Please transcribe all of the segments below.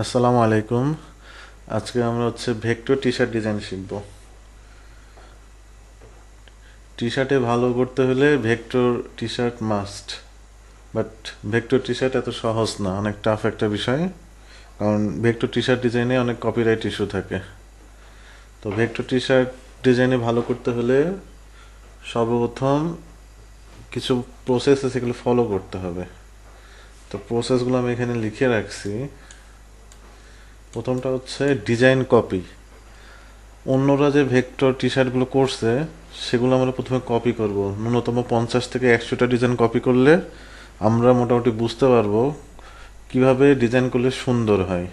আসসালামু আলাইকুম। আজকে আমরা ভেক্টর টি শার্ট ডিজাইন শিখব। টি শার্টে ভালো করতে হলে vector T shirt must. But vector T shirt এত সহজ না, অনেক টাফ একটা বিষয়। কারণ ভেক্টর টি শার্ট ডিজাইনে অনেক কপিরাইট ইস্যু থাকে। তো ভেক্টর টি শার্ট ডিজাইনে ভালো করতে হলে সর্বপ্রথম কিছু প্রসেস আছে, সেগুলো ফলো করতে হবে। তো প্রসেসগুলো আমি এখানে লিখে রাখছি। প্রথমটা হচ্ছে ডিজাইন কপি। অন্যরা যে ভেক্টর টি শার্টগুলো করছে সেগুলো আমরা প্রথমে কপি করব। ন্যূনতম 50 থেকে 100টা ডিজাইন কপি করলে আমরা মোটামুটি বুঝতে পারবো কিভাবে ডিজাইন করলে সুন্দর হয়।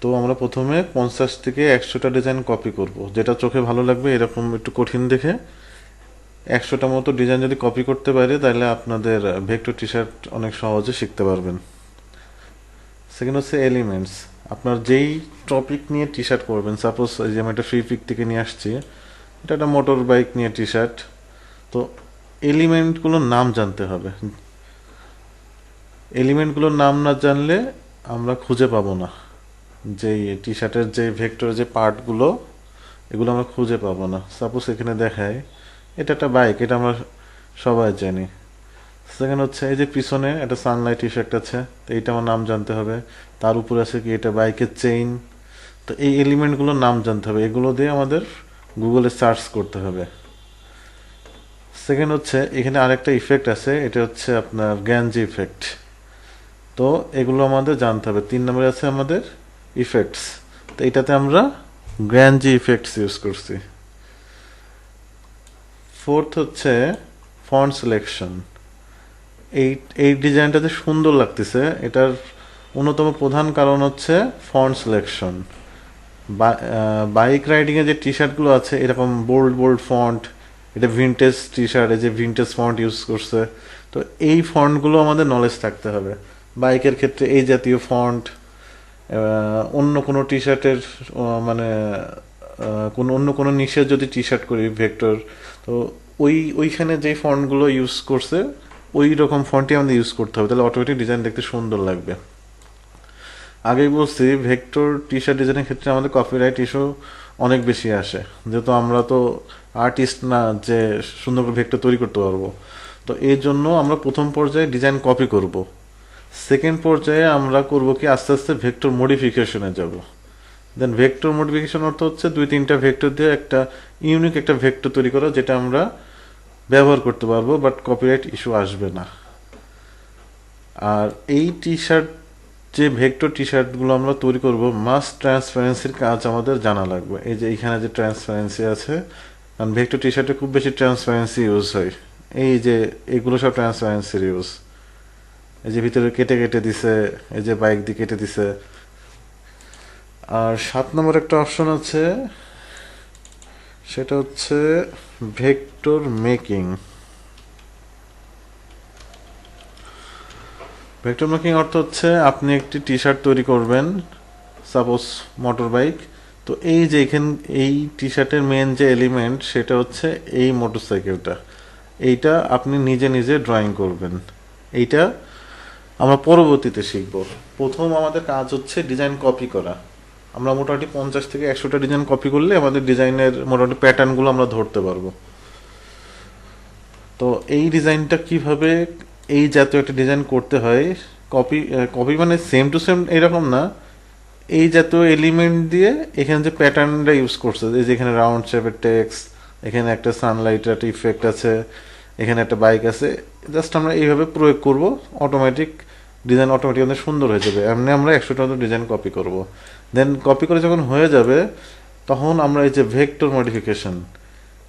তো আমরা প্রথমে 50 থেকে 100টা ডিজাইন কপি করব, যেটা চোখে ভালো লাগবে এরকম একটু কঠিন দেখে 100টা মতো ডিজাইন যদি কপি করতে পারে তাহলে আপনাদের ভেক্টর টি শার্ট অনেক সহজে শিখতে পারবেন। সেকেন্ড হচ্ছে এলিমেন্টস। আপনার যেই টপিক নিয়ে টি শার্ট করবেন, সাপোজ এই যে আমি একটা ফ্রি পিক থেকে নিয়ে আসছি, এটা একটা মোটর বাইক নিয়ে টি শার্ট। তো এলিমেন্টগুলোর নাম জানতে হবে। এলিমেন্টগুলোর নাম না জানলে আমরা খুঁজে পাবো না যে টি শার্টের যে ভেক্টর যে পার্টগুলো, এগুলো আমরা খুঁজে পাবো না। সাপোজ এখানে দেখায় এটা একটা বাইক, এটা আমরা সবাই জানি। সেকেন্ড হচ্ছে এই যে পিছনে একটা সানলাইট ইফেক্ট আছে, তো এইটা আমার নাম জানতে হবে। তার উপরে আছে কি, এটা বাইকের চেইন। তো এই এলিমেন্টগুলোর নাম জানতে হবে, এগুলো দিয়ে আমাদের গুগলে সার্চ করতে হবে। সেকেন্ড হচ্ছে এখানে আরেকটা ইফেক্ট আছে, এটা হচ্ছে আপনার গ্যানজি ইফেক্ট। তো এগুলো আমাদের জানতে হবে। 3 নম্বরে আছে আমাদের ইফেক্টস। তো এটাতে আমরা গ্যানজি ইফেক্টস ইউজ করছি। ফোর্থ হচ্ছে ফন্ট সিলেকশন। এই এই ডিজাইনটা যে সুন্দর লাগতেছে, এটার অন্যতম প্রধান কারণ হচ্ছে ফন্ট সিলেকশন। বাইক রাইডিংয়ে যে টি শার্টগুলো আছে এরকম বোল্ড বোল্ড ফন্ট, এটা ভিনটেজ টি শার্ট, এই যে ভিনটেজ ফন্ট ইউজ করছে। তো এই ফন্টগুলো আমাদের নলেজ থাকতে হবে। বাইকের ক্ষেত্রে এই জাতীয় ফন্ট, অন্য কোনো টি শার্টের মানে কোনো অন্য কোনো নিশের যদি টি শার্ট করি ভেক্টর, তো ওইখানে যে ফন্টগুলো ইউজ করছে ওই রকম ফন্টই আমাদের ইউজ করতে হবে, তাহলে অটোমেটিক ডিজাইন দেখতে সুন্দর লাগবে। আগেই বলছি ভেক্টর টি শার্ট ডিজাইনের ক্ষেত্রে আমাদের কপিরাইট ইস্যু অনেক বেশি আসে, যেহেতু আমরা তো আর্টিস্ট না যে সুন্দর করে ভেক্টর তৈরি করতে পারবো। তো এই জন্য আমরা প্রথম পর্যায়ে ডিজাইন কপি করব। সেকেন্ড পর্যায়ে আমরা করব কি, আস্তে আস্তে ভেক্টর মডিফিকেশনে যাব। দেন ভেক্টর মডিফিকেশন অর্থ হচ্ছে 2-3টা ভেক্টর দিয়ে একটা ইউনিক একটা ভেক্টর তৈরি করা, যেটা আমরা ব্যবহার করতে পারবো বাট কপিরাইট ইস্যু আসবে না। আর এই টি শার্ট যে ভেক্টর টি শার্টগুলো আমরা তৈরি করব, মাস ট্রান্সপারেন্সির কাজ আমাদের জানা লাগবে। এই যে এখানে যে ট্রান্সপারেন্সি আছে, কারণ ভেক্টর টি শার্টে খুব বেশি ট্রান্সপারেন্সি ইউজ হয়। এই যে এগুলো সব ট্রান্সপারেন্সির ইউজ। এই যে ভিতরে কেটে কেটে দিছে, এই যে বাইক দিয়ে কেটে দিছে। আর 7 নম্বর একটা অপশন আছে, সেটা হচ্ছে ভেক্টর মেকিং। ভেক্টর মেকিং অর্থ হচ্ছে আপনি একটি টি শার্ট তৈরি করবেন, সাপোজ মোটর বাইক। তো এই যে এই টি শার্টের মেন যে এলিমেন্ট সেটা হচ্ছে এই মোটরসাইকেলটা, এইটা আপনি নিজে নিজে ড্রয়িং করবেন। এইটা আমরা পরবর্তীতে শিখব। প্রথম আমাদের কাজ হচ্ছে ডিজাইন কপি করা। আমরা মোটামুটি 50 থেকে 100টা ডিজাইন কপি করলে আমাদের ডিজাইনের মোটামুটি প্যাটার্নগুলো আমরা ধরতে পারবো। তো এই ডিজাইনটা কিভাবে এই জাতীয় একটা ডিজাইন করতে হয়, কপি কপি মানে সেম টু সেম এরকম না, এই জাতীয় এলিমেন্ট দিয়ে এখানে যে প্যাটার্নটা ইউজ করছে, এই যে এখানে রাউন্ড শেপের টেক্সট, এখানে একটা সানলাইটের একটা ইফেক্ট আছে, এখানে একটা বাইক আছে, জাস্ট আমরা এইভাবে প্রয়োগ করব, অটোমেটিক ডিজাইন অটোমেটিক আমাদের সুন্দর হয়ে যাবে। এমনি আমরা 100টা মতো ডিজাইন কপি করব। দেন কপি করে যখন হয়ে যাবে তখন আমরা এই যে ভেক্টর মডিফিকেশন।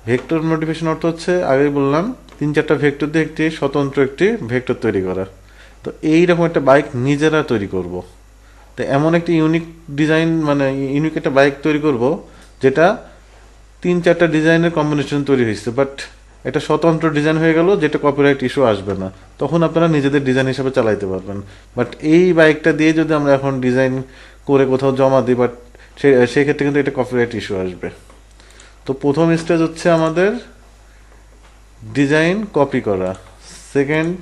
ভেক্টর মডিফিকেশন অর্থ হচ্ছে আগেই বললাম 3-4টা ভেক্টর দিয়ে একটি স্বতন্ত্র একটি ভেক্টর তৈরি করা। তো এইরকম একটা বাইক নিজেরা তৈরি করব। তো এমন একটি ইউনিক ডিজাইন মানে ইউনিক একটা বাইক তৈরি করব যেটা 3-4টা ডিজাইনের কম্বিনেশন তৈরি হয়েছে, বাট এটা স্বতন্ত্র ডিজাইন হয়ে গেল, যেটা কপিরাইট ইস্যু আসবে না। তখন আপনারা নিজেদের ডিজাইন হিসাবে চালাইতে পারবেন। বাট এই বাইকটা দিয়ে যদি আমরা এখন ডিজাইন করে কোথাও জমা দিই, বাট সেক্ষেত্রে কিন্তু এটা কপিরাইট ইস্যু আসবে। তো প্রথম স্টেজ হচ্ছে আমাদের ডিজাইন কপি করা। সেকেন্ড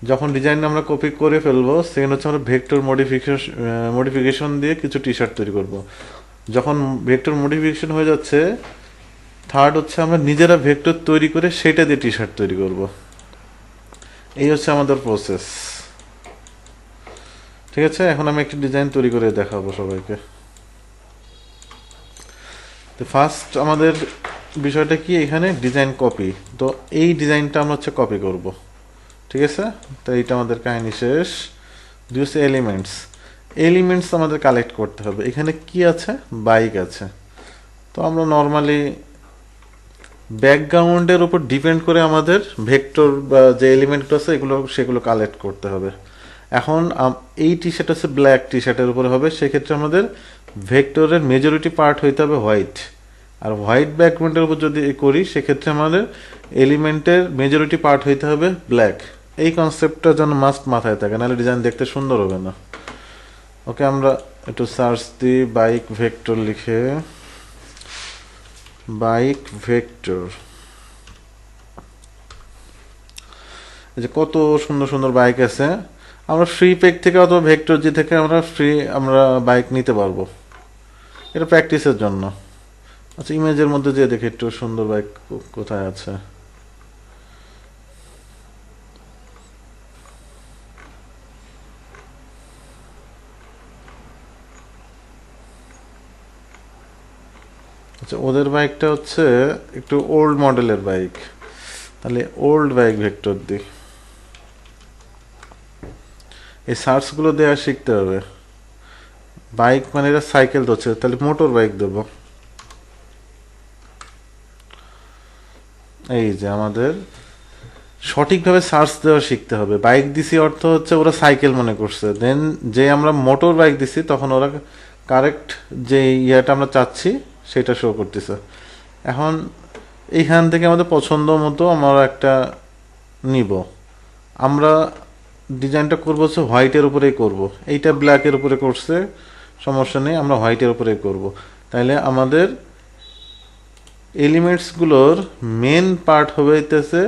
যখন ডিজাইন আমরা কপি করে ফেলবো, সেকেন্ড হচ্ছে আমরা ভেক্টর মডিফিকেশন দিয়ে কিছু টি শার্ট তৈরি করব। যখন ভেক্টর মডিফিকেশন হয়ে যাচ্ছে, থার্ড হচ্ছে আমরা নিজেরা ভেক্টর তৈরি করে সেটা দিয়ে টি শার্ট তৈরি করব। এই হচ্ছে আমাদের প্রসেস। ঠিক আছে, এখন আমি একটি ডিজাইন তৈরি করে দেখাবো সবাইকে। তো ফার্স্ট আমাদের বিষয়টা কি, এখানে ডিজাইন কপি। তো এই ডিজাইনটা আমরা হচ্ছে কপি করব। ঠিক আছে, তো এইটা আমাদের কাহিনী শেষ। দুই হচ্ছে এলিমেন্টস। এলিমেন্টস আমাদের কালেক্ট করতে হবে। এখানে কি আছে, বাইক আছে। তো আমরা নর্মালি ব্যাকগ্রাউন্ডের উপর ডিপেন্ড করে আমাদের ভেক্টর বা যে এলিমেন্টগুলো আছে সেগুলো কালেক্ট করতে হবে। এখন এই টি শার্ট হচ্ছে ব্ল্যাক টি শার্টের উপরে হবে, সেক্ষেত্রে আমাদের ভেক্টরের মেজরিটি পার্ট হইতে হবে হোয়াইট। আর হোয়াইট ব্যাকগ্রাউন্ডের উপর যদি করি, সেক্ষেত্রে আমাদের এলিমেন্টের মেজরিটি পার্ট হইতে হবে ব্ল্যাক। এই কনসেপ্টটা যেন মাস্ট মাথায় থাকে, নাহলে ডিজাইন দেখতে সুন্দর হবে না। ওকে, আমরা একটু সার্চ দিই বাইক ভেক্টর লিখে। বাইক ভেক্টর, এই যে কত সুন্দর সুন্দর বাইক আছে। আমরা ফ্রি পেক থেকে অথবা ভেক্টর জি থেকে আমরা বাইক নিতে পারবো, এটা প্র্যাকটিসের জন্য। আচ্ছা, ইমেজের মধ্যে যে দেখে একটু সুন্দর বাইক কোথায় আছে। আচ্ছা, ওদের বাইকটা হচ্ছে একটু ওল্ড মডেলের বাইক, তাহলে ওল্ড বাইক ভেক্টর দিই। এই সার্চগুলো দেওয়া শিখতে হবে। বাইক মানে এটা সাইকেল হচ্ছে, তাহলে মোটর বাইক দেবো। এই যে আমাদের সঠিকভাবে সার্চ দেওয়া শিখতে হবে। বাইক দিছি অর্থ হচ্ছে ওরা সাইকেল মনে করছে, দেন যে আমরা মোটর বাইক দিছি তখন ওরা কারেক্ট যে ইয়াটা আমরা চাচ্ছি সেটা শো করতেছে। এখন এইখান থেকে আমাদের পছন্দ মতো আমরা একটা নিব। আমরা ডিজাইনটা করবো হচ্ছে হোয়াইটের উপরেই করব। এইটা ব্ল্যাকের উপরে করছে, সমস্যা নেই, আমরা হোয়াইটের উপরেই করব। তাইলে আমাদের এলিমেন্টসগুলোর মেন পার্ট হইতেছে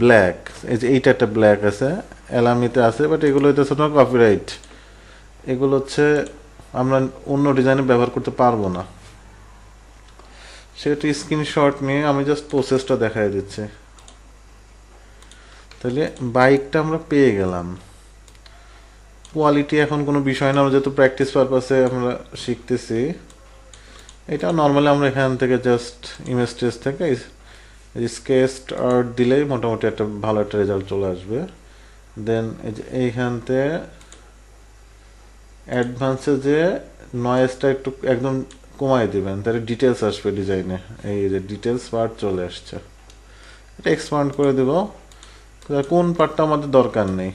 ব্ল্যাক। এই যে এইটা একটা ব্ল্যাক আছে, অ্যালামিতে আছে, বাট এগুলো হইতেছে তোমার কপিরাইট। এগুলো হচ্ছে আমরা অন্য ডিজাইনে ব্যবহার করতে পারবো না। সেটা স্ক্রিনশট নিয়ে আমি জাস্ট প্রসেসটা দেখাই দিচ্ছি। তাহলে বাইকটা আমরা পেয়ে গেলাম। কোয়ালিটি এখন কোনো বিষয় না, আমরা যেহেতু প্র্যাকটিস পারপাসে আমরা শিখতেছি। এটা নর্মালি আমরা এখান থেকে জাস্ট ইমেজ টেস্ট থেকে স্কেচড আর্ট দিলেই মোটামুটি একটা ভালো একটা রেজাল্ট চলে আসবে। দেন এই যে এইখান থেকে অ্যাডভান্সে যে নয়েজটা একটু একদম কমাই দিবেন, তাহলে ডিটেলস আসবে ডিজাইনে। এই যে ডিটেলস পার্ট চলে আসছে, এটা এক্সপান্ড করে দেব। কোন পার্টটা আমাদের দরকার নেই,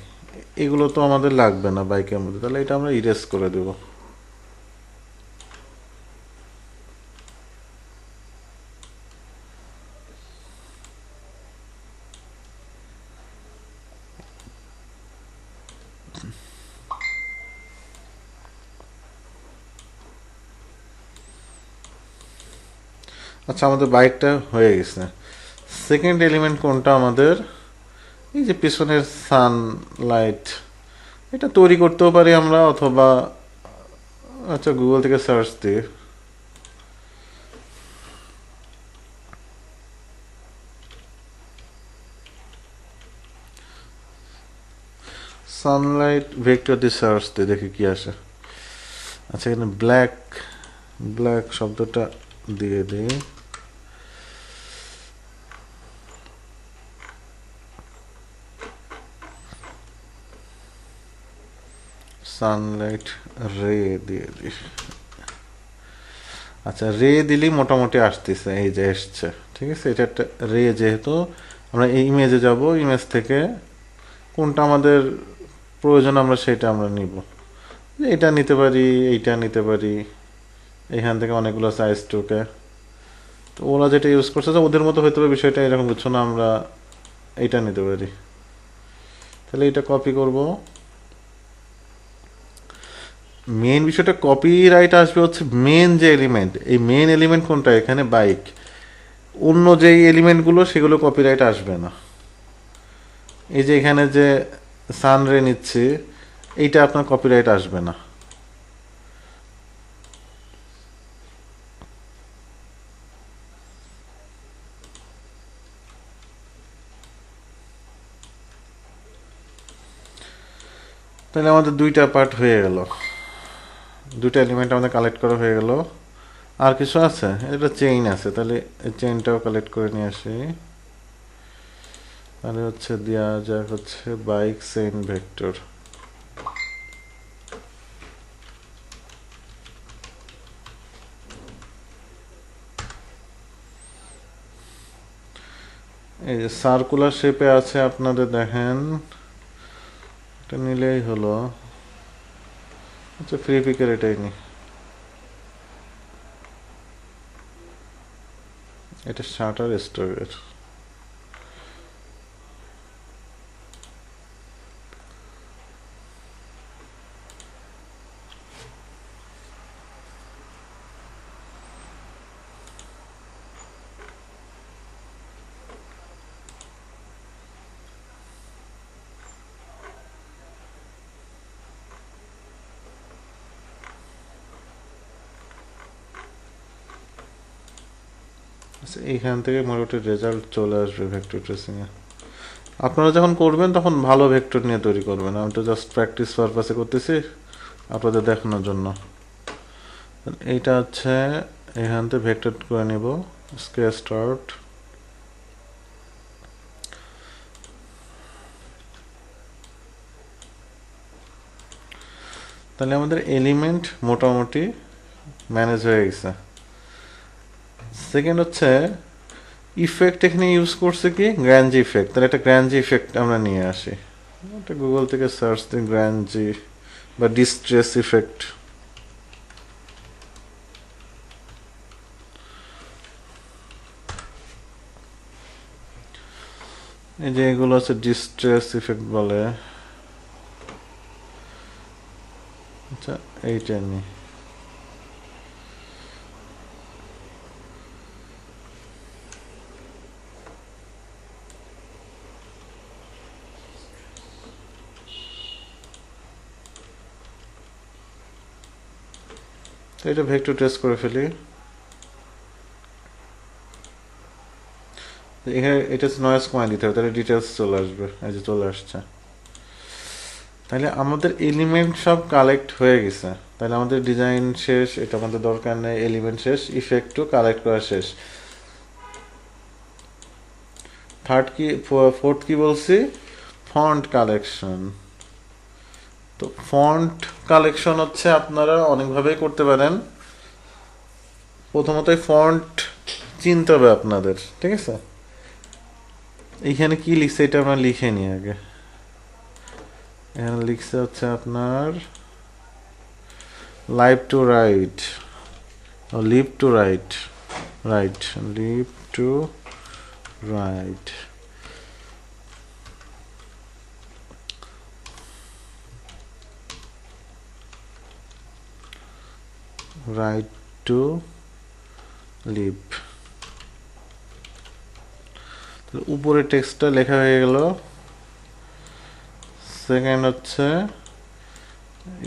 এগুলো তো আমাদের লাগবে না বাইকের মধ্যে, তাহলে এটা আমরা ইরেজ করে দেব। আচ্ছা, আমাদের বাইকটা হয়ে গেছে। সেকেন্ড এলিমেন্ট কোনটা আমাদের, এই যে পিছনের সানলাইট, এটা তৈরি করতেও পারি আমরা, অথবা আচ্ছা গুগল থেকে সার্চ দিয়ে সানলাইট ভেক্টর দিয়ে সার্চ দিয়ে দেখি কি আসে। আচ্ছা, এখানে ব্ল্যাক ব্ল্যাক শব্দটা দিয়ে দিই। সানলাইট রে দিয়ে দিই। আচ্ছা, রে দিলেই মোটামুটি আসতেছে, এই যে এসছে। ঠিক আছে, এটা একটা রে। যেহেতু আমরা এই ইমেজে যাব, ইমেজ থেকে কোনটা আমাদের প্রয়োজন আমরা সেটা আমরা নিব। এটা নিতে পারি, এইটা নিতে পারি, এখান থেকে অনেকগুলো সাইজ টুকে। তো ওরা যেটা ইউজ করছে ওদের মতো হয়তো বিষয়টা এরকম কিছু না, আমরা এইটা নিতে পারি। তাহলে এটা কপি করব। মেন বিষয়টা কপিরাইট আসবে হচ্ছে মেন যে এলিমেন্ট, এই মেন এলিমেন্ট কোনটা, এখানে বাইক। অন্য যে এলিমেন্টগুলো সেগুলো কপিরাইট আসবে না। এই যে এখানে যে সানরে নিচ্ছি, এইটা আপনার কপিরাইট আসবে না। তাহলে আমাদের দুইটা পার্ট হয়ে গেল, দুইটা এলিমেন্ট আমাদের কালেক্ট করা হয়ে গেল। আর কিছু আছে? এটা চেইন আছে, তাহলে এই চেইনটাও কালেক্ট করে নিয়ে আসি। তাহলে হচ্ছে দেওয়া যাক হচ্ছে বাইক চেইন ভেক্টর। এই যে সার্কুলার শেপে আছে আপনাদের, দেখেন এটা নিলেই হলো। আচ্ছা ফ্রি পিকের এটাই নি, এটা শাটার স্টোরের। আচ্ছা এইখান থেকে মোটামুটি রেজাল্ট চলে আসবে ভেক্টর ট্রেসিং এ। আপনারা যখন করবেন তখন ভালো ভেক্টর নিয়ে তৈরি করবেন, আমি তো জাস্ট প্র্যাকটিস পারপাসে করতেছি আপনাদের দেখানোর জন্য। এইটা হচ্ছে এখান থেকে ভেক্টর করে নিব, স্কেচ স্টার্ট। তাহলে আমাদের এলিমেন্ট মোটামুটি ম্যানেজ হয়ে গেছে। সেকেন্ড হচ্ছে ইফেক্ট, এখানে ইউজ করছে কি গ্র্যানজি ইফেক্ট। তাহলে একটা গ্র্যানজি ইফেক্ট আমরা নিয়ে আসি, এটা গুগল থেকে সার্চ দিই গ্র্যানজি বা ডিস্ট্রেস ইফেক্ট। এই যে এগুলো হচ্ছে ডিস্ট্রেস ইফেক্ট বলে। আচ্ছা এইটা নি, এটা ভেক্টর ট্রেস করে ফেলি। এখানে এটা নয়েজ কমায় দিতে হবে, তাহলে ডিটেলস চলে আসবে। এই যে চলে আসছে। তাহলে আমাদের এলিমেন্ট সব কালেক্ট হয়ে গেছে, তাহলে আমাদের ডিজাইন শেষ, এটা আমাদের দরকার নেই। এলিমেন্ট শেষ, ইফেক্টও কালেক্ট করা শেষ। থার্ড কি, ফোর্থ কি বলছি, ফন্ট কালেকশন। তো ফন্ট কালেকশন হচ্ছে আপনারা অনেকভাবেই করতে পারেন। প্রথমত ফন্ট চিনতে হবে আপনাদের, ঠিক আছে? এইখানে কি লিখছে এটা আমরা লিখে নিই আগে। এখানে লিখছে হচ্ছে আপনার live to right, live to right, right live to right. Right to live. উপরে টেক্সটটা লেখা হয়ে গেল। সেকেন্ড হচ্ছে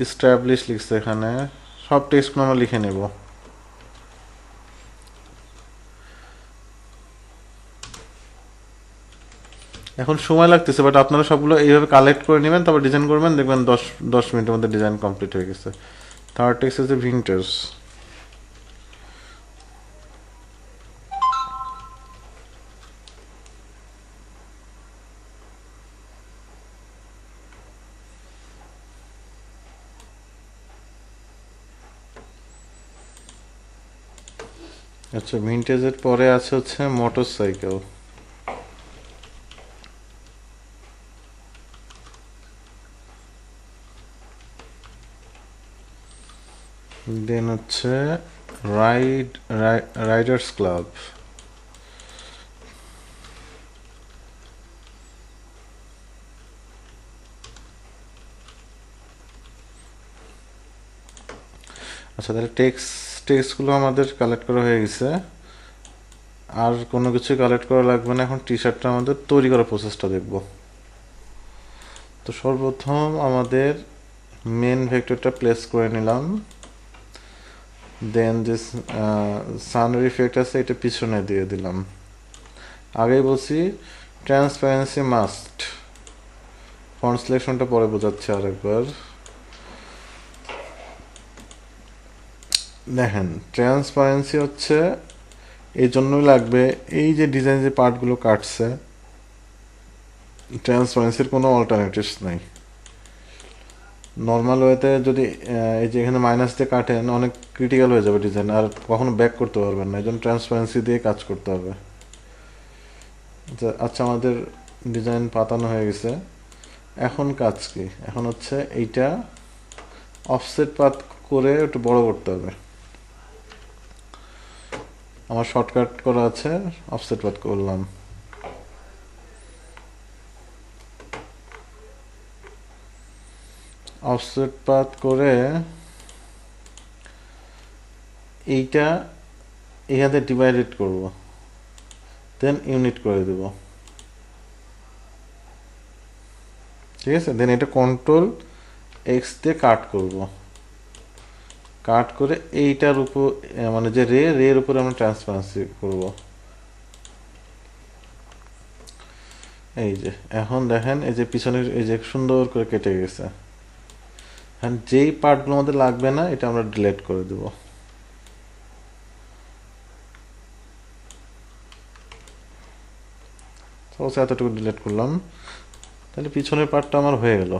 এস্টাবলিশ লিখছে, এখানে সব টেক্সটগুলো আমরা লিখে নেব। এখন সময় লাগতেছে, বাট আপনারা সবগুলো এইভাবে কালেক্ট করে নেবেন, তারপর ডিজাইন করবেন, দেখবেন 10 মিনিটের মধ্যে ডিজাইন কমপ্লিট হয়ে গেছে। থার্ড টেক্সট হচ্ছে ভিন্টার্স। আচ্ছা ভিন্টেজের পরে আছে হচ্ছে মোটরসাইকেল। দেন হচ্ছে রাইডার্স ক্লাব। আচ্ছা তাহলে টেক্সটগুলো আমাদের কালেক্ট করা হয়ে গেছে, আর কোনো কিছু কালেক্ট করা লাগবে না। এখন টি শার্টটা আমাদের তৈরি করার প্রসেসটা দেখব। তো সর্বপ্রথম আমাদের মেন ভেক্টরটা প্লেস করে নিলাম, দেন যে সান রিফ্লেক্ট আছে এটা পিছনে দিয়ে দিলাম। আগেই বলছি ট্রান্সপারেন্সি মাস্ট, ফন্ট সিলেকশনটা পরে বোঝাচ্ছে আরেকবার। দেখেন ট্রান্সপারেন্সি হচ্ছে এই জন্যই লাগবে, এই যে ডিজাইন যে পার্টগুলো কাটছে ট্রান্সপারেন্সির কোনো অল্টারনেটিভস নাই। নর্মাল ওয়েতে যদি এই যে এখানে মাইনাস দিয়ে কাটেন অনেক ক্রিটিক্যাল হয়ে যাবে ডিজাইন, আর কখনো ব্যাক করতে পারবেন না, এই জন্য ট্রান্সপারেন্সি দিয়ে কাজ করতে হবে। আচ্ছা আমাদের ডিজাইন পাতানো হয়ে গেছে, এখন কাজ কি? এখন হচ্ছে এইটা অফসেট পাত করে একটু বড় করতে হবে। আমার শর্টকাট করা আছে, অফসেট পাত করলাম। অফসেট পাত করে এইটা এখানে ডিভাইডেড করব, দেন ইউনিট করে দেব, ঠিক আছে। দেন এটা কন্ট্রোল এক্স দিয়ে কাট করব, কাট করে এইটার উপর মানে যে রের উপরে আমরা ট্রান্সপারেন্সি করব। এই যে এখন দেখেন এই যে পিছনের এই যে সুন্দর করে কেটে গেছে। এখন যেই পার্টগুলো আমাদের লাগবে না এটা আমরা ডিলিট করে দেব। এতটুকু ডিলিট করলাম, তাহলে পিছনের পার্টটা আমার হয়ে গেল।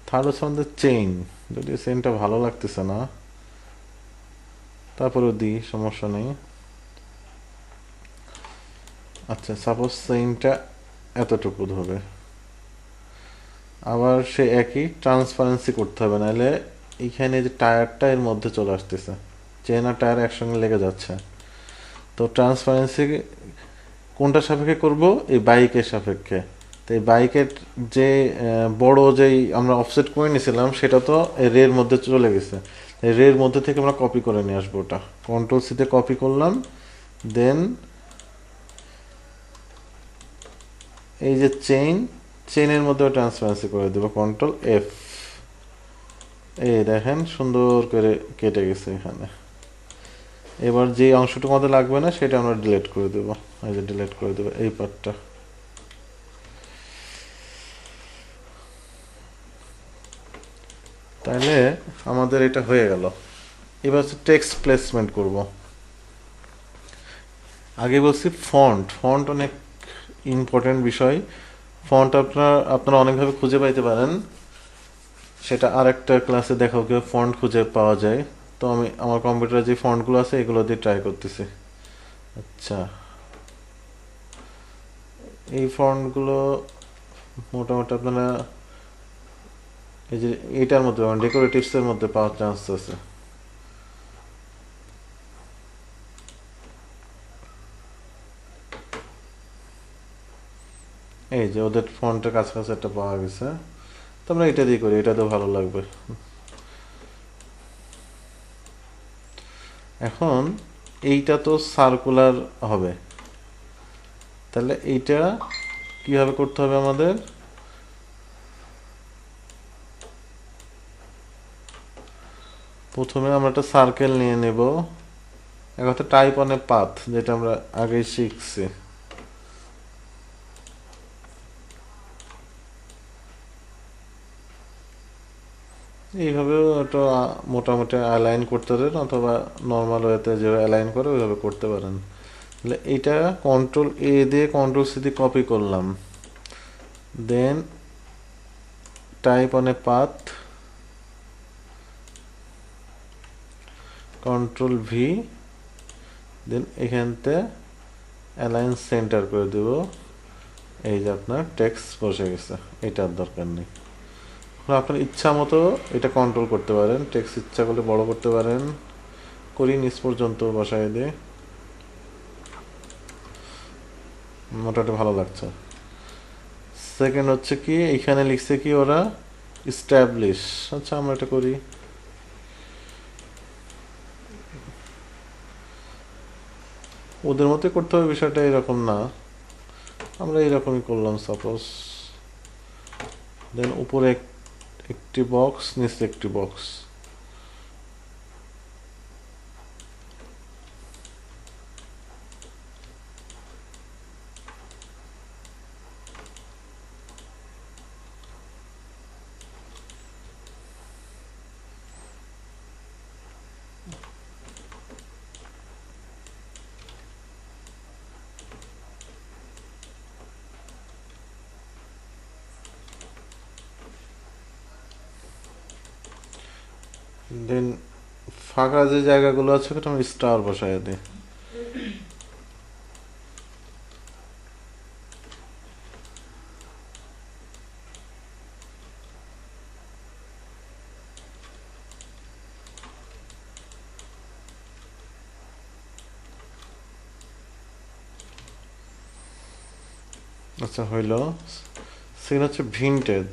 থার্ড হচ্ছে আমাদের চেইন, যদি চেইনটা ভালো লাগতেছে না তারপরেও দিই, সমস্যা নেই। আচ্ছা সাপোজ চেইনটা এতটুকু হবে, আবার সে একই ট্রান্সপারেন্সি করতে হবে, নাহলে এইখানে যে টায়ারটা এর মধ্যে চলে আসতেছে, চেন আর টায়ার একসঙ্গে লেগে যাচ্ছে। তো ট্রান্সপারেন্সি কোনটা সাপেক্ষে করব? এই বাইকের সাপেক্ষে। তো এই বাইকের যে বড় যেই আমরা অফসেট করে নিয়েছিলাম সেটা তো রের মধ্যে চলে গেছে, রের মধ্যে থেকে আমরা কপি করে নিয়ে আসবো, ওটা কন্ট্রোল সিতে কপি করলাম। দেন এই যে চেইনের মধ্যে ট্রান্সপারেন্সি করে দেবো, কন্ট্রোল এফ। এই দেখেন সুন্দর করে কেটে গেছে এখানে। এবার যে অংশটুকু আমাদের লাগবে না সেটা আমরা ডিলিট করে দেবো, এই যে ডিলিট করে দেবো এই পার্টটা। তাহলে আমাদের এটা হয়ে গেল। এবার হচ্ছে টেক্সট প্লেসমেন্ট করব। আগে বলছি ফন্ট অনেক ইম্পর্টেন্ট বিষয়। ফন্ট আপনারা অনেকভাবে খুঁজে পাইতে পারেন, সেটা আর একটা ক্লাসে দেখাও কিভাবে ফন্ট খুঁজে পাওয়া যায়। তো আমি আমার কম্পিউটারে যে ফন্টগুলো আছে এগুলো দিয়ে ট্রাই করতেছি। আচ্ছা এই ফন্টগুলো মোটামুটি আপনারা এই যে এইটার মধ্যে ডেকোরেটিভসের মধ্যে পাওয়ার চান্স আছে। এই যে ওদের ফন্টের কাছাকাছি একটা পাওয়া গেছে, তো আমরা এটা দিয়ে করি, এটা তো ভালো লাগবে। এখন এইটা তো সার্কুলার হবে, তাহলে এইটা কিভাবে করতে হবে আমাদের? প্রথমে আমরা একটা সার্কেল নিয়ে নেব, এক কথা টাইপ অন এ পাথ, যেটা আমরা আগেই শিখছি। এইভাবেও এটা মোটামুটি অ্যালাইন করতে পারেন, অথবা নর্মাল ওয়েতে যেভাবে অ্যালাইন করে ওইভাবে করতে পারেন। তাহলে এইটা কন্ট্রোল এ দিয়ে কন্ট্রোল সি দিয়ে কপি করলাম, then type on a path, control V, then এখানতে অ্যালাইন সেন্টার করে দেব। এই যে আপনার টেক্সট বসে গেছে, এটার দরকার নেই। আপনার ইচ্ছা মতো এটা কন্ট্রোল করতে পারেন, টেক্সট ইচ্ছা করলে বড় করতে পারেন, করি নিচ পর্যন্ত বসায় দিয়ে, মোটামুটি ভালো লাগছে। সেকেন্ড হচ্ছে কি এখানে লিখছে কি ওরা ইস্টাবলিশ, আচ্ছা আমরা এটা করি। ওদের মতে করতে হবে বিষয়টা এরকম না, আমরা এরকমই করলাম সাপোজ। দেন উপরে একটি বক্স, নিচে একটি বক্স। দেন ফাঁকা যে জায়গাগুলো আছে ওটা আমি স্টার বসাই দিই। আচ্ছা হইল। সেটা হচ্ছে ভিনটেজ,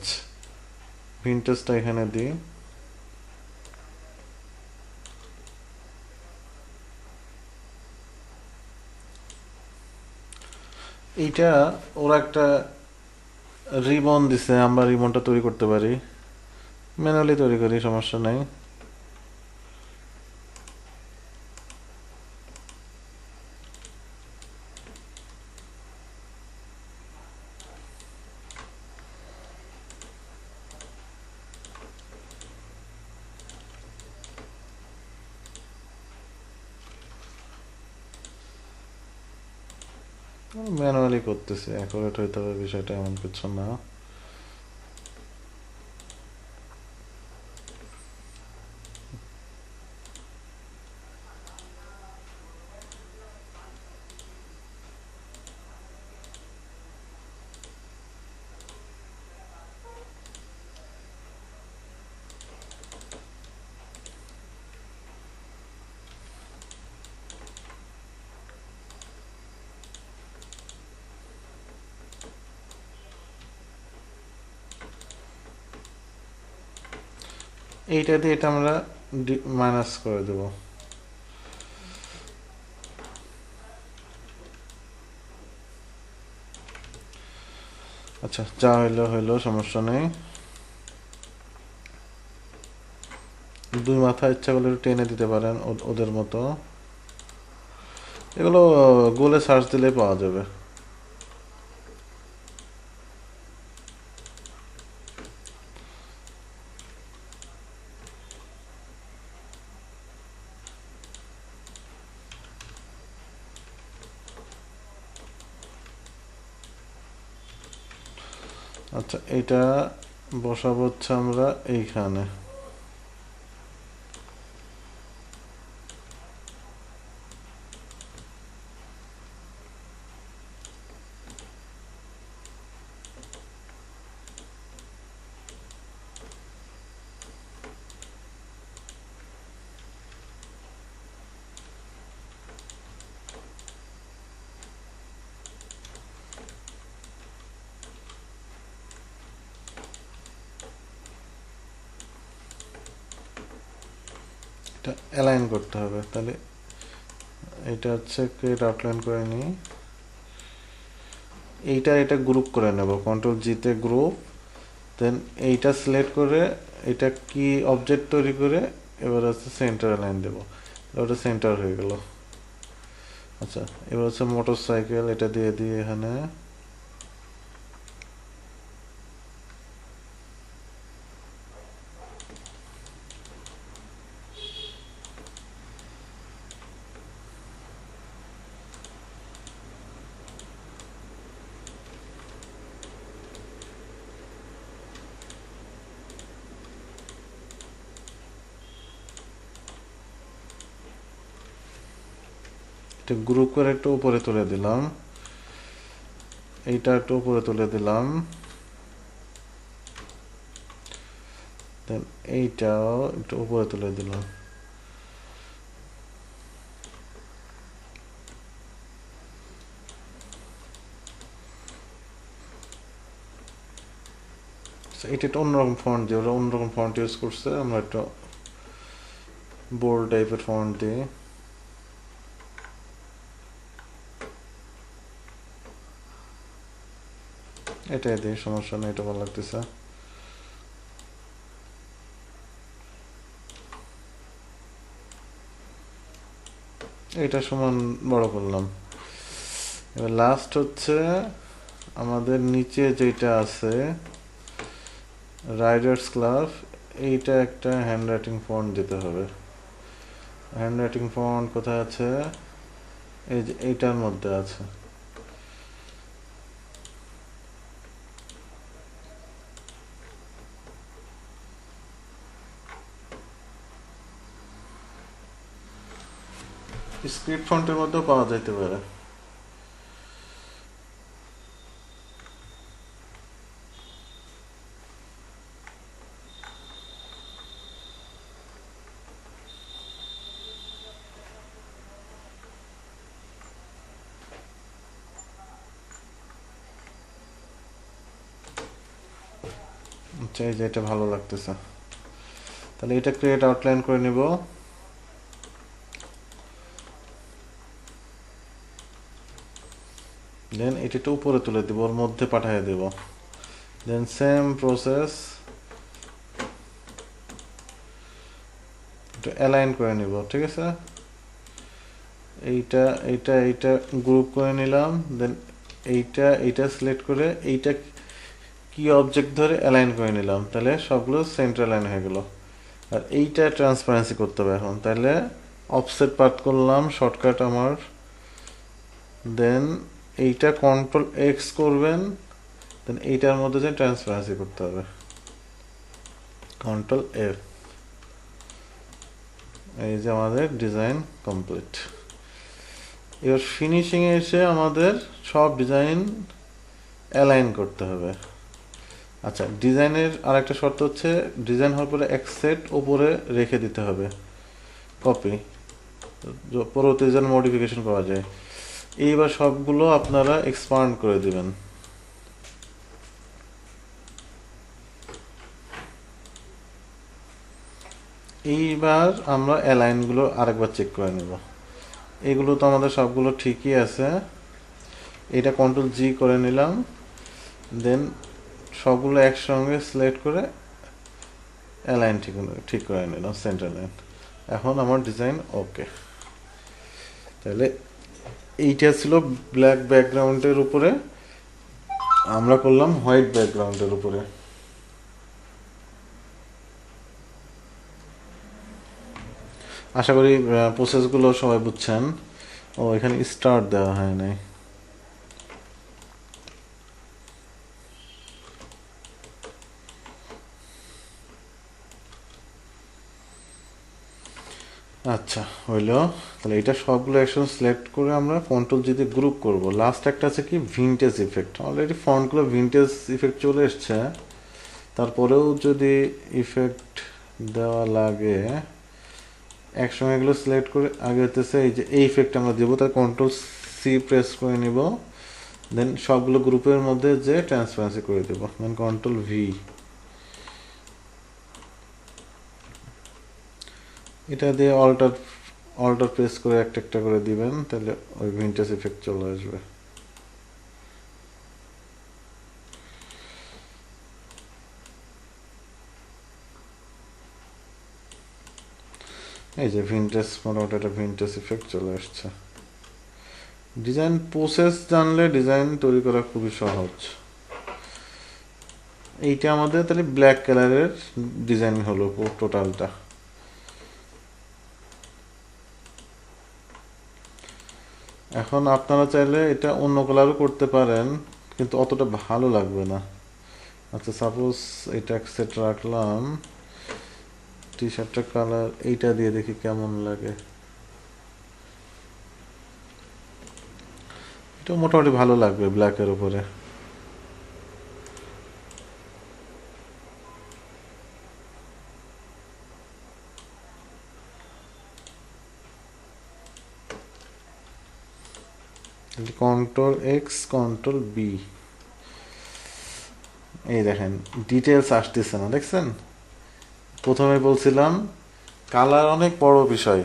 ভিনটেজটা এখানে দিই। এইটা ওরা একটা রিবন দিছে, আমরা রিবনটা তৈরি করতে পারি, ম্যানুয়ালি তৈরি করি, সমস্যা নাই। ম্যানুয়ালি করতেছি, অ্যাকুরেট হইতে হবে বিষয়টা এমন কিছু না। এইটা দিয়ে এটা আমরা মাইনাস করে দেব। আচ্ছা যা হইলো হইলো, সমস্যা নেই। দুই মাথা ইচ্ছা করলে একটু টেনে দিতে পারেন ওদের মতো। এগুলো গুগলে সার্চ দিলেই পাওয়া যাবে। আচ্ছা এটা বসাবো হচ্ছে আমরা এইখানে। এটা অ্যালাইন করতে হবে, তাহলে এটা হচ্ছে ক্রিয়েট আউটলাইন করে নিই। এইটা এটা গ্রুপ করে নেব, কন্ট্রোল জিতে গ্রুপ। দেন এইটা সিলেক্ট করে এটা কি অবজেক্ট তৈরি করে এবার হচ্ছে সেন্টার লাইন দেব, ওটা সেন্টার হয়ে গেল। আচ্ছা এবার হচ্ছে মোটর সাইকেল, এটা দিয়ে দিই এখানে। এটা গ্রুপ করে একটু উপরে তুলে দিলাম, এইটা একটু উপরে তুলে দিলাম, দেন এইটাও একটু উপরে তুলে দিলাম। এটা একটা অন্যরকম ফন্ট দিয়ে, ওরা অন্যরকম ফন্ট ইউজ করছে, আমরা একটা বোল্ড টাইপের ফন্ট দিই। এটাই দিই, সমস্যা নেই, এটা ভালো লাগতেছে। এটা সমান বড় করলাম। এবার লাস্ট হচ্ছে আমাদের নিচে যেটা আছে রাইডার্স ক্লাব, এইটা একটা হ্যান্ডরাইটিং ফন্ট দিতে হবে। হ্যান্ডরাইটিং ফন্ট কোথায় আছে? এই যে এইটার মধ্যে আছে। স্ক্রিপ্ট ফন্টের মধ্যেও পাওয়া যেতে পারে। আচ্ছা, এই যে এটা ভালো লাগতেছে, তাহলে এটা ক্রিয়েট আউটলাইন করে নিব। দেন এটা একটু উপরে তুলে দিব, ওর মধ্যে পাঠিয়ে দেব। দেন সেম প্রসেস একটু অ্যালাইন করে নিব, ঠিক আছে। এইটা এইটা এইটা গ্রুপ করে নিলাম। দেন এইটা সিলেক্ট করে এইটা কি অবজেক্ট ধরে অ্যালাইন করে নিলাম, তাহলে সবগুলো সেন্টার লাইন হয়ে গেল। আর এইটা ট্রান্সপারেন্সি করতে হবে এখন, তাহলে অফসেট পাথ করলাম শর্টকাট আমার। দেন এইটা কন্ট্রোল এক্স করবেন, দেন এইটার মধ্যে যে ট্রান্সপারেন্সি করতে হবে, কন্ট্রোল এফ। এই যে আমাদের ডিজাইন কমপ্লিট। এবার ফিনিশিং এ এসে আমাদের সব ডিজাইন অ্যালাইন করতে হবে। আচ্ছা, ডিজাইনের আরেকটা শর্ত হচ্ছে ডিজাইন হওয়ার পরে এক সেট উপরে রেখে দিতে হবে কপি, পরবর্তী যেন মডিফিকেশন করা যায়। এইবার সবগুলো আপনারা এক্সপান্ড করে দিবেন। এইবার আমরা অ্যালাইনগুলো আরেকবার চেক করে নেব। এগুলো তো আমাদের সবগুলো ঠিকই আছে। এটা কন্ট্রোল জি করে নিলাম। দেন সবগুলো একসঙ্গে সিলেক্ট করে অ্যালাইন ঠিক করে নিলাম, সেন্টার লাইন। এখন আমার ডিজাইন ওকে। তাহলে এইটা ছিল ব্ল্যাক ব্যাকগ্রাউন্ডের উপরে, আমরা করলাম হোয়াইট ব্যাকগ্রাউন্ডের উপরে। আশা করি প্রসেসগুলো সবাই বুঝছেন। ও, এখানে স্টার্ট দেওয়া হয় নাই। আচ্ছা, হইল। তাহলে এটা সবগুলো অ্যাকশন সিলেক্ট করে আমরা কন্ট্রোল জিতে গ্রুপ করব। লাস্ট একটা আছে কি ভিনটেজ ইফেক্ট। অলরেডি ফন্টগুলো ভিনটেজ ইফেক্ট চলে এসছে, তারপরেও যদি ইফেক্ট দেওয়া লাগে একসঙ্গে এগুলো সিলেক্ট করে আগে হতেছে এই যে এই ইফেক্ট আমরা দেবো, তার কন্ট্রোল সি প্রেস করে নিব। দেন সবগুলো গ্রুপের মধ্যে যে ট্রান্সপারেন্সি করে দেবো, দেন কন্ট্রোল ভি। এটা দিয়ে অল্টার অল্টার প্রেস করে একটা একটা করে দিবেন, তাহলে ওই ভিনটেজ ইফেক্ট চলে আসবে। এই যে ভিনটেজ, মোটামুটি একটা ভিনটেজ ইফেক্ট চলে আসছে। ডিজাইন প্রসেস জানলে ডিজাইন তৈরি করা খুবই সহজ। এইটা আমাদের তাহলে ব্ল্যাক কালারের ডিজাইন হলো টোটালটা। এখন আপনারা চাইলে এটা অন্য কালারও করতে পারেন, কিন্তু অতটা ভালো লাগবে না। আচ্ছা, সাপোজ এটা সেট রাখলাম, টি শার্টটা কালার এইটা দিয়ে দেখি কেমন লাগে। এটা মোটামুটি ভালো লাগবে ব্ল্যাকের উপরে। Control X, control B. এই দেখেন ডিটেলস আসতেছে না, দেখছেন? প্রথমে বলছিলাম কালার অনেক বড় বিষয়।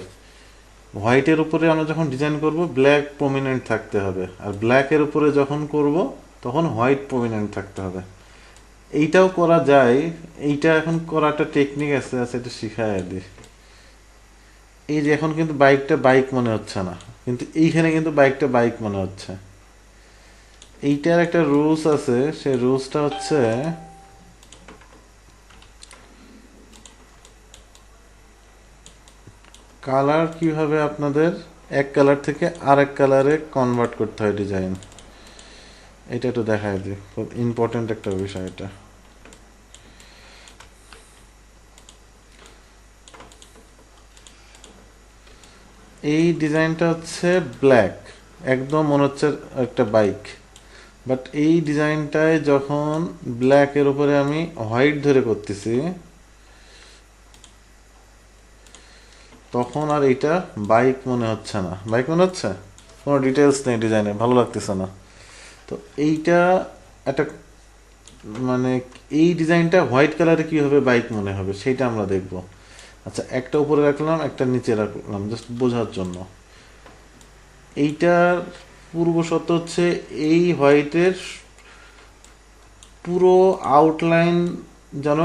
হোয়াইটের উপরে আমরা যখন ডিজাইন করব ব্ল্যাক প্রমিনেন্ট থাকতে হবে, আর ব্ল্যাকের উপরে যখন করব তখন হোয়াইট প্রমিনেন্ট থাকতে হবে। এইটাও করা যায়, এইটা এখন করা একটা টেকনিক আছে, এটা শিখায় দিই। এই যে এখন কিন্তু বাইকটা বাইক মনে হচ্ছে না, কিন্তু এইখানে কিন্তু বাইকটা বাইক মনে হচ্ছে। এইটার একটা রুলস আছে, সেই রুলসটা হচ্ছে কালার কিভাবে আপনাদের এক কালার থেকে আরেক কালারে কনভার্ট করতে হয় ডিজাইন, এটা একটু দেখায় দিই, খুব ইম্পর্টেন্ট একটা বিষয় এটা। এই ডিজাইনটা হচ্ছে ব্ল্যাক, একদম মনে হচ্ছে একটা বাইক, বাট এই ডিজাইনটায় যখন ব্ল্যাকের উপরে আমি হোয়াইট ধরে করতেছি, তখন আর এইটা বাইক মনে হচ্ছে না। বাইক মনে হচ্ছে, কোনো ডিটেলস নেই ডিজাইনে, ভালো লাগতেছে না। তো এইটা একটা মানে এই ডিজাইনটা হোয়াইট কালারে কীভাবে বাইক মনে হবে সেইটা আমরা দেখব। আচ্ছা, একটা উপরে রাখলাম, একটা নিচে রাখলাম, জাস্ট বোঝার জন্য। এইটার পূর্ব শর্ত হচ্ছে এই হোয়াইটের পুরো আউটলাইন যেন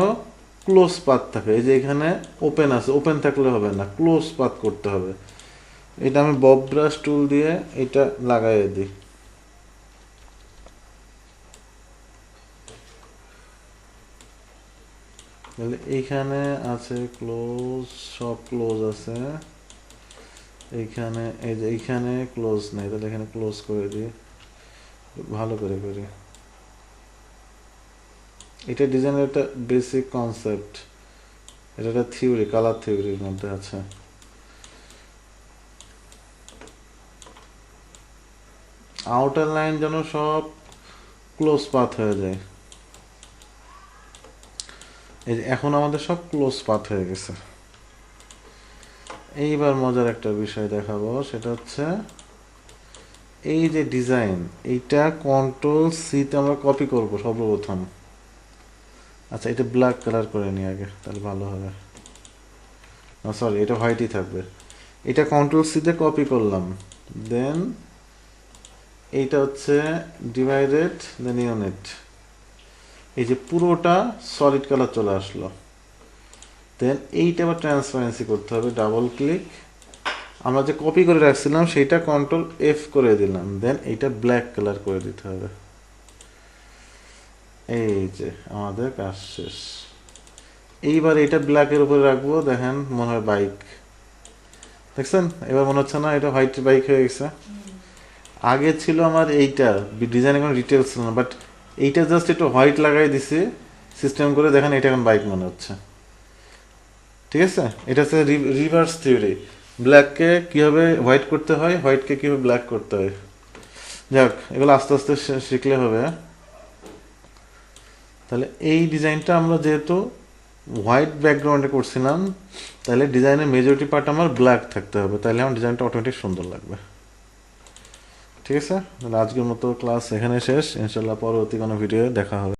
ক্লোজ পাথ থাকে। এই যে এখানে ওপেন আছে, ওপেন থাকলে হবে না, ক্লোজ পাথ করতে হবে। এটা আমি বব ব্রাশ টুল দিয়ে এটা লাগাই দিই। তাহলে এইখানে আছে ক্লোজ, সব ক্লোজ আছে। এইখানে এই যে এইখানে ক্লোজ নেই, তাহলে এখানে ক্লোজ করে দিই, ভালো করে করি। এটা ডিজাইনের একটা বেসিক কনসেপ্ট, এটা একটা থিওরি, কালার থিওরির মধ্যে আছে। আউটার লাইন যেন সব ক্লোজ পাথ হয়ে যায়। এই যে এখন আমাদের সব ক্লোজ পাথ হয়ে গেছে। এইবার মজার একটা বিষয় দেখাবো, সেটা হচ্ছে এই যে ডিজাইন, এইটা কন্ট্রোল সিতে আমরা কপি করব সর্বপ্রথম। আচ্ছা, এটা ব্ল্যাক কালার করে নিই আগে, তাহলে ভালো হবে। না সরি, এটা হোয়াইটই থাকবে। এটা কন্ট্রোল সিতে কপি করলাম, দেন এইটা হচ্ছে ডিভাইডেড, দেন ইউনিট। এই যে পুরোটা সলিড কালার চলে আসলো। দেন এইটা আবার ট্রান্সপারেন্সি করতে হবে, ডাবল ক্লিক, আমরা যে কপি করে রাখছিলাম সেইটা কন্ট্রোল এফ করে দিলাম, দেন এইটা ব্ল্যাক কালার করে দিতে হবে। এই যে আমাদের কাজ শেষ। এইবার এটা ব্ল্যাকের উপরে রাখবো, দেখেন মনে হয় বাইক, দেখছেন? এবার মনে হচ্ছে না এটা হোয়াইট বাইক হয়ে গেছে? আগে ছিল আমার এইটা ডিজাইনে কোনো ডিটেলস ছিল না, বাট এইটা জাস্ট একটু হোয়াইট লাগাই দিছে সিস্টেম করে, দেখেন এটা এখন বাইক মনে হচ্ছে। ঠিক আছে, এটা হচ্ছে রিভার্স থিওরি, ব্ল্যাককে কীভাবে হোয়াইট করতে হয়, হোয়াইটকে কীভাবে ব্ল্যাক করতে হয়। যাক, এগুলো আস্তে আস্তে শিখলে হবে। তাহলে এই ডিজাইনটা আমরা যেহেতু হোয়াইট ব্যাকগ্রাউন্ডে করছিলাম, তাহলে ডিজাইনের মেজরিটি পার্ট আমার ব্ল্যাক থাকতে হবে, তাহলে আমার ডিজাইনটা অটোমেটিক সুন্দর লাগবে। ঠিক আছে, তাহলে আজকের মতো ক্লাস এখানে শেষ, ইনশাল্লাহ পরবর্তী কোনো ভিডিও দেখা হবে।